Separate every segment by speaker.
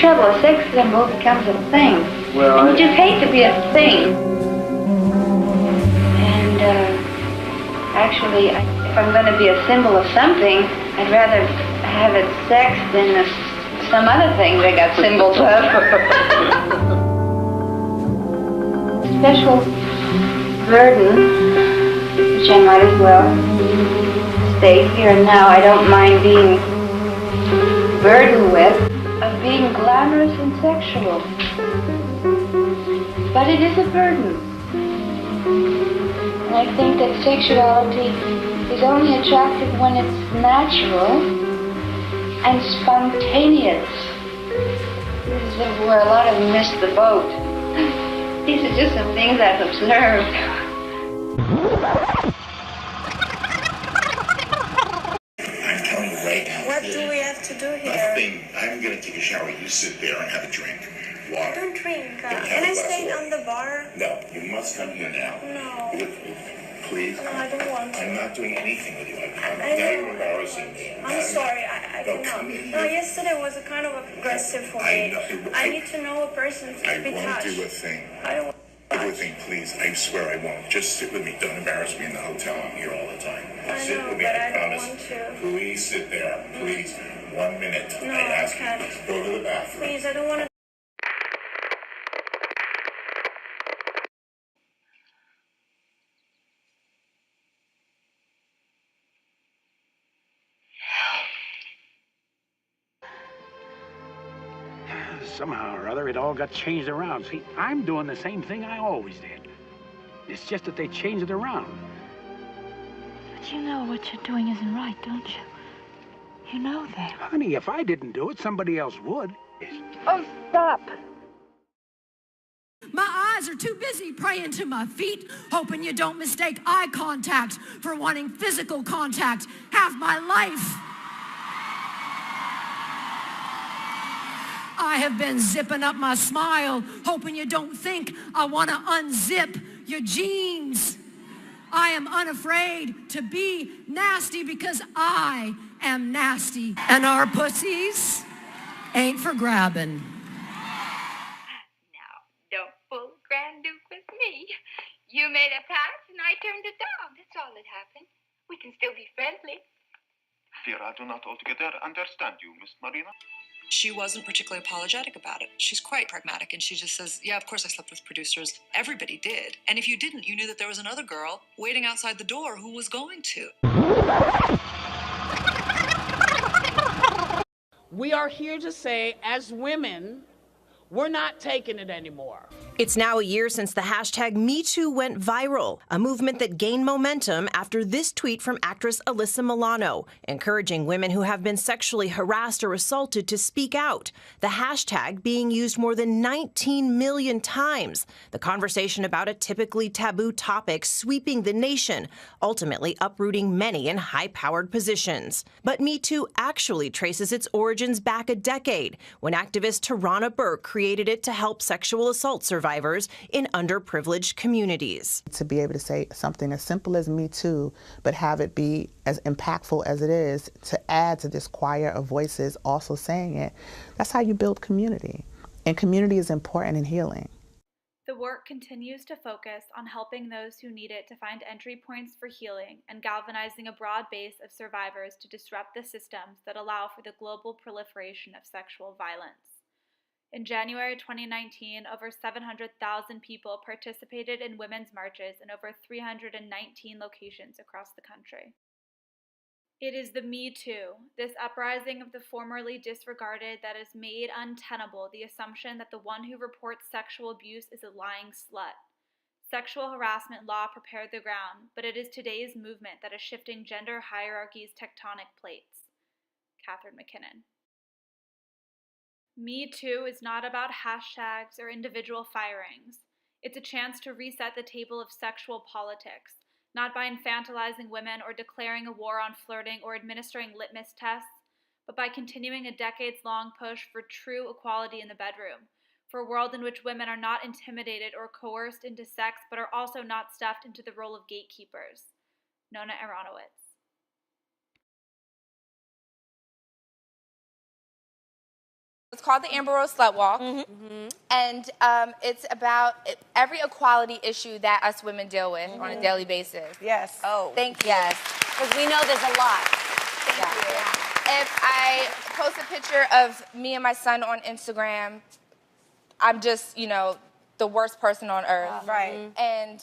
Speaker 1: trouble. A sex symbol becomes a thing.
Speaker 2: Well,
Speaker 1: and you just hate to be a thing. And actually, if I'm going to be a symbol of something, I'd rather have it sex than some other thing they got symbols of. Special burden, which I might as well state here and now, I don't mind being burdened with, of being glamorous and sexual. But it is a burden. And I think that sexuality is only attractive when it's natural and spontaneous. This is where a lot of them miss the boat. These are just some things I've observed.
Speaker 3: I'm telling you right now.
Speaker 4: What do we have to do here?
Speaker 3: Nothing. I'm going to take a shower. You sit there and have a drink. Water.
Speaker 4: I don't drink.
Speaker 3: Then
Speaker 4: Can I stay on the bar?
Speaker 3: No, you must come here now.
Speaker 4: No.
Speaker 3: Please.
Speaker 4: No, I don't want to.
Speaker 3: I'm not doing anything with you. Now you're embarrassing me.
Speaker 4: I'm sorry. I
Speaker 3: No,
Speaker 4: cannot.
Speaker 3: come in
Speaker 4: No,
Speaker 3: here.
Speaker 4: yesterday was a kind of aggressive for
Speaker 3: I
Speaker 4: me.
Speaker 3: know.
Speaker 4: I need to know a person to
Speaker 3: I
Speaker 4: be
Speaker 3: won't
Speaker 4: touched.
Speaker 3: do a thing.
Speaker 4: I don't want
Speaker 3: Everything, please. I swear I won't. Just sit with me. Don't embarrass me in the hotel. I'm here all the time.
Speaker 4: I
Speaker 3: Sit
Speaker 4: know,
Speaker 3: with me.
Speaker 4: but
Speaker 3: I
Speaker 4: I don't
Speaker 3: promise.
Speaker 4: want to.
Speaker 3: Please sit there. Please. 1 minute.
Speaker 4: No,
Speaker 3: I ask
Speaker 4: I can't.
Speaker 3: you. Go to the bathroom.
Speaker 4: Please, I don't want to.
Speaker 2: somehow or other, it all got changed around. See, I'm doing the same thing I always did. It's just that they changed it around.
Speaker 5: But you know what you're doing isn't right, don't you? You know that.
Speaker 2: Honey, if I didn't do it, somebody else would.
Speaker 5: Oh, stop.
Speaker 6: My eyes are too busy praying to my feet, hoping you don't mistake eye contact for wanting physical contact half my life. I have been zipping up my smile, hoping you don't think I want to unzip your jeans. I am unafraid to be nasty because I am nasty. And our pussies ain't for grabbing.
Speaker 7: Now, don't pull Grand Duke with me. You made a pass and I turned it down. That's all that happened. We can still be friendly.
Speaker 8: Dear, I do not altogether understand you, Miss Marina.
Speaker 9: She wasn't particularly apologetic about it. She's quite pragmatic, and she just says, yeah, of course I slept with producers. Everybody did. And if you didn't, you knew that there was another girl waiting outside the door who was going to.
Speaker 10: We are here to say, as women, we're not taking it anymore.
Speaker 11: It's now a year since the hashtag #MeToo went viral, a movement that gained momentum after this tweet from actress Alyssa Milano, encouraging women who have been sexually harassed or assaulted to speak out. The hashtag being used more than 19 million times. The conversation about a typically taboo topic sweeping the nation, ultimately uprooting many in high-powered positions. But MeToo actually traces its origins back a decade, when activist Tarana Burke created it to help sexual assault survivors in underprivileged communities.
Speaker 12: To be able to say something as simple as Me Too, but have it be as impactful as it is, to add to this choir of voices also saying it, that's how you build community. And community is important in healing.
Speaker 13: The work continues to focus on helping those who need it to find entry points for healing and galvanizing a broad base of survivors to disrupt the systems that allow for the global proliferation of sexual violence. In January 2019, over 700,000 people participated in women's marches in over 319 locations across the country. It is the Me Too, this uprising of the formerly disregarded that has made untenable the assumption that the one who reports sexual abuse is a lying slut. Sexual harassment law prepared the ground, but it is today's movement that is shifting gender hierarchies' tectonic plates. Catherine McKinnon. Me Too is not about hashtags or individual firings. It's a chance to reset the table of sexual politics, not by infantilizing women or declaring a war on flirting or administering litmus tests, but by continuing a decades-long push for true equality in the bedroom, for a world in which women are not intimidated or coerced into sex, but are also not stuffed into the role of gatekeepers. Nona Aronowitz.
Speaker 14: called the Amber Rose Slut Walk. And it's about every equality issue that us women deal with on a daily basis.
Speaker 15: Yes.
Speaker 14: Oh. Thank you.
Speaker 15: Yes. Because we know there's a lot.
Speaker 14: Thank you. If I post a picture of me and my son on Instagram, I'm just, you know, the worst person on earth.
Speaker 15: Right.
Speaker 14: And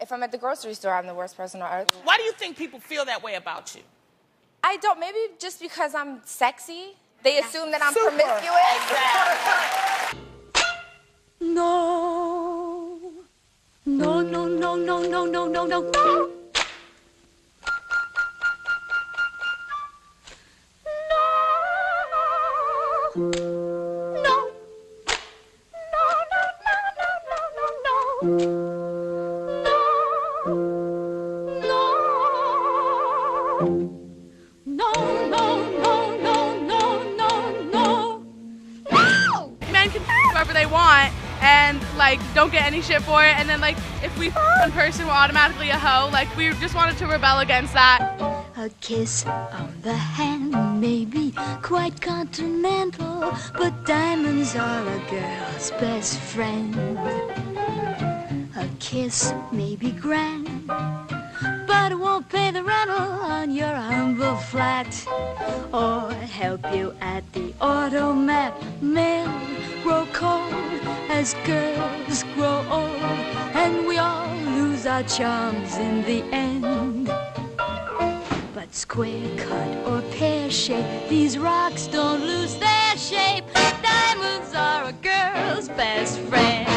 Speaker 14: if I'm at the grocery store, I'm the worst person on earth.
Speaker 10: Why do you think people feel that way about you?
Speaker 14: I don't. Maybe just because I'm sexy. They assume that I'm promiscuous.
Speaker 16: No. No, no, no, no, no, no, no, no, no.
Speaker 17: Men can whoever they want and like don't get any shit for it, and then like if we one person, we're automatically a hoe. Like we just wanted to rebel against that.
Speaker 16: A kiss on the hand may be quite continental, but diamonds are a girl's best friend. A kiss may be grand, but it won't pay the rental on your humble flat, or help you at the automat. Men grow cold as girls grow old, and we all lose our charms in the end. But square cut or pear shape, these rocks don't lose their shape. Diamonds are a girl's best friend.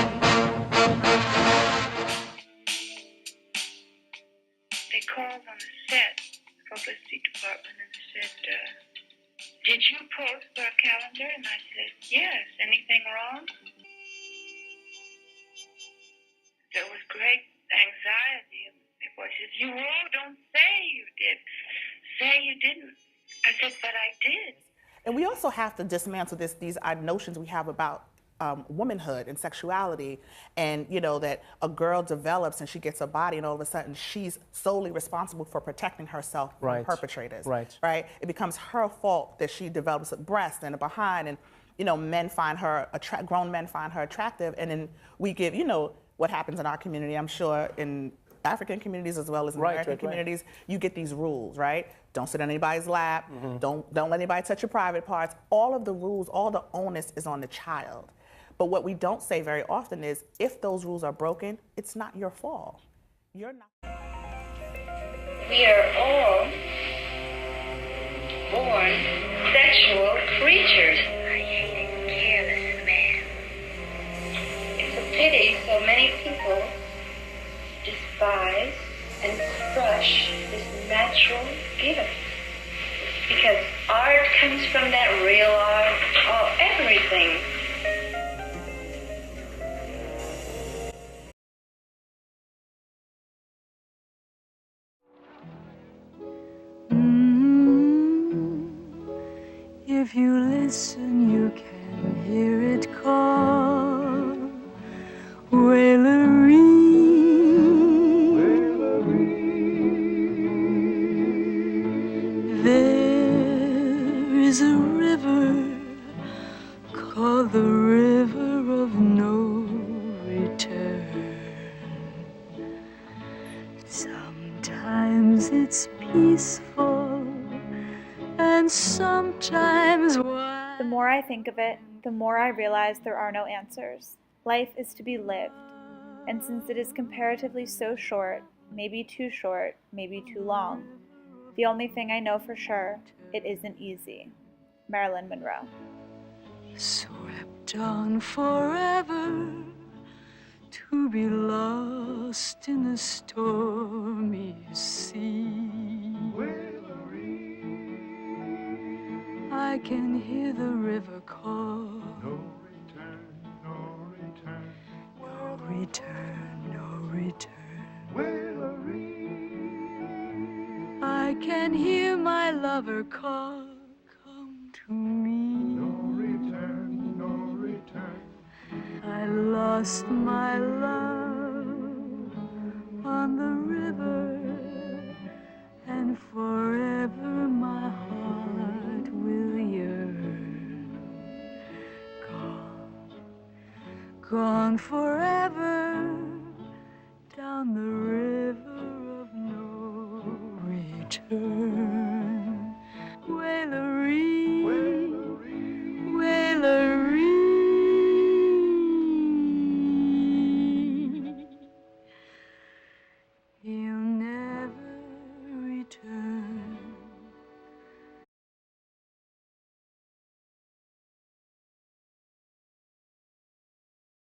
Speaker 18: They called on the set, publicity department, and said, did you pose for a calendar? And I said, yes. Anything wrong? There was great anxiety. It was, you don't say you did. Say you didn't. I said, but I did.
Speaker 12: And we also have to dismantle these notions we have about womanhood and sexuality, and you know that a girl develops and she gets a body, and all of a sudden she's solely responsible for protecting herself from perpetrators. Right. It becomes her fault that she develops a breast and a behind, and you know men find her grown men find her attractive, and then we give, you know, what happens in our community. I'm sure in African communities as well as in American communities, you get these rules, right? Don't sit on anybody's lap. Don't let anybody touch your private parts. All of the rules, all the onus is on the child. But what we don't say very often is, if those rules are broken, it's not your fault. You're not.
Speaker 1: We are all born sexual creatures. I hate a careless man. It's a pity so many people despise and crush this natural gift. Because art comes from that real art, everything.
Speaker 16: If you listen, you can hear it call. Wailery. There is a river called the River of No Return. Sometimes it's peaceful, and sometimes
Speaker 13: The more I think of it, the more I realize there are no answers. Life is to be lived, and since it is comparatively so short, maybe too short, maybe too long, the only thing I know for sure, it isn't easy. Marilyn Monroe.
Speaker 16: Swept on forever, to be lost in the stormy sea. I can hear the river call. No return, no return. No return, no return. I can hear my lover call. Come to me. No return, no return. I lost my love on the river, and forever my heart will yearn gone forever down the river of no return.